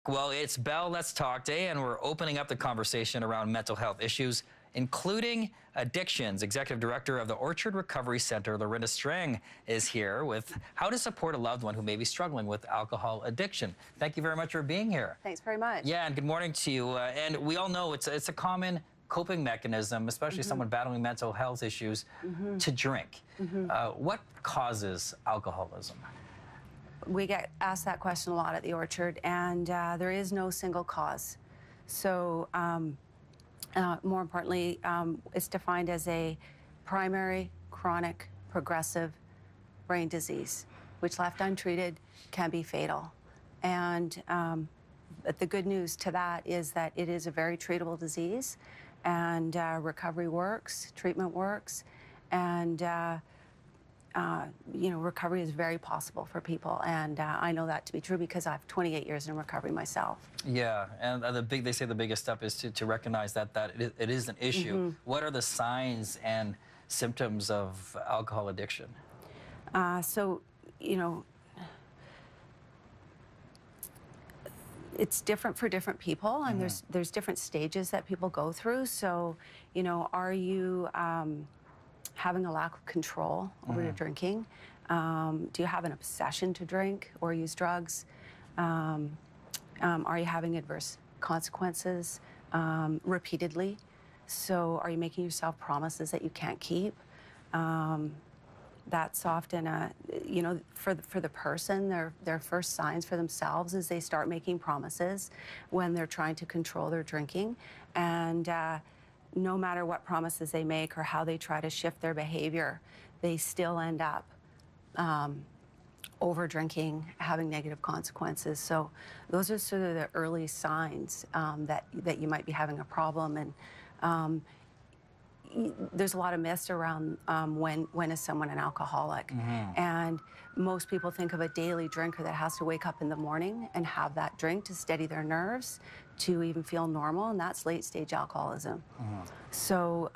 Well, it's Bell Let's Talk Day, and we're opening up the conversation around mental health issues, including addictions. Executive Director of the Orchard Recovery Center, Lorinda Strang, is here with how to support a loved one who may be struggling with alcohol addiction. Thank you very much for being here. Thanks very much. Yeah, and good morning to you. And we all know it's a common coping mechanism, especially someone battling mental health issues, to drink. What causes alcoholism? We get asked that question a lot at the Orchard, and there is no single cause. So more importantly, it's defined as a primary, chronic, progressive brain disease, which left untreated can be fatal. And but the good news to that is that it is a very treatable disease, and recovery works, treatment works, and you know, recovery is very possible for people, and I know that to be true because I have 28 years in recovery myself. Yeah, and they say the biggest step is to recognize that it is an issue. What are the signs and symptoms of alcohol addiction? So, you know, it's different for different people, and there's different stages that people go through. So, you know, are you having a lack of control over your drinking? Do you have an obsession to drink or use drugs? Are you having adverse consequences repeatedly? So are you making yourself promises that you can't keep? That's often you know, for the person, their first signs for themselves is they start making promises when they're trying to control their drinking. And no matter what promises they make or how they try to shift their behavior, they still end up over drinking, having negative consequences. So those are sort of the early signs that you might be having a problem. And there's a lot of myths around when is someone an alcoholic. And most people think of a daily drinker that has to wake up in the morning and have that drink to steady their nerves to even feel normal, and that's late-stage alcoholism. So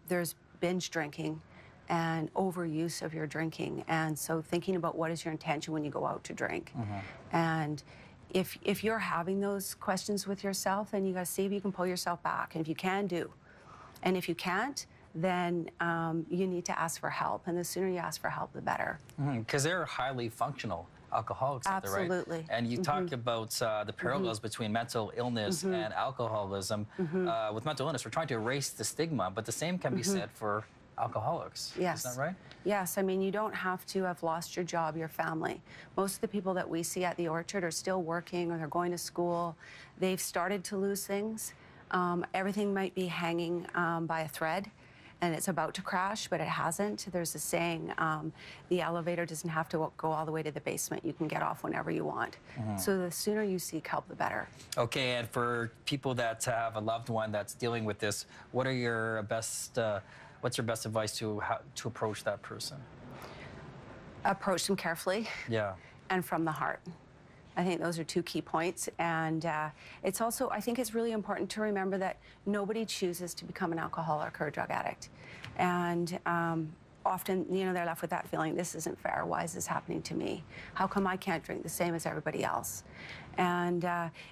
there's binge drinking and overuse of your drinking, and so thinking about what is your intention when you go out to drink. And if you're having those questions with yourself, then you got to see if you can pull yourself back, and if you can, do. And if you can't, then you need to ask for help, and the sooner you ask for help, the better. Because they're highly functional alcoholics, absolutely, right? And you talk about the parallels between mental illness and alcoholism. With mental illness, we're trying to erase the stigma, but the same can be said for alcoholics. Yes. Is that right? Yes. I mean, you don't have to have lost your job, your family. Most of the people that we see at the Orchard are still working, or they're going to school. They've started to lose things. Everything might be hanging by a thread, and it's about to crash, but it hasn't. There's a saying, the elevator doesn't have to go all the way to the basement. You can get off whenever you want. So the sooner you seek help, the better. Okay, and for people that have a loved one that's dealing with this, what are your best, what's your best advice to how to approach that person? Approach them carefully. Yeah. And from the heart. I think those are two key points, and it's also, I think it's really important to remember that nobody chooses to become an alcoholic or a drug addict. And often, you know, they're left with that feeling, this isn't fair, why is this happening to me? How come I can't drink the same as everybody else? And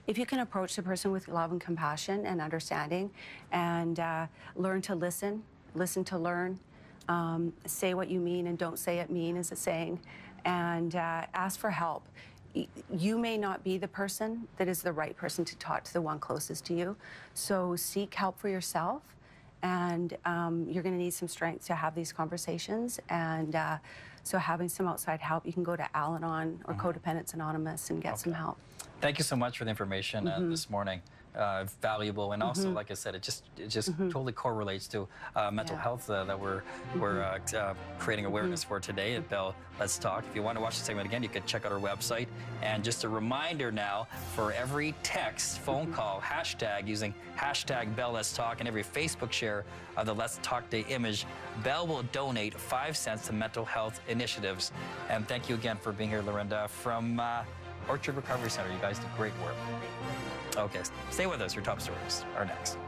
if you can approach the person with love and compassion and understanding, and learn to listen to learn, say what you mean and don't say it mean is a saying, and ask for help. You may not be the person that is the right person to talk to, the one closest to you. So seek help for yourself, and you're going to need some strength to have these conversations. And so having some outside help, you can go to Al-Anon or Codependents Anonymous and get some help. Thank you so much for the information this morning. Valuable, and also, like I said, it just totally correlates to mental health that we're creating awareness for today at Bell Let's Talk. If you want to watch the segment again, you can check out our website. And just a reminder now, for every text, phone call, hashtag using hashtag Bell Let's Talk, and every Facebook share of the Let's Talk Day image, Bell will donate 5 cents to mental health initiatives. And thank you again for being here, Lorinda, from Orchard Recovery Center. You guys do great work. Okay, stay with us. Your top stories are next.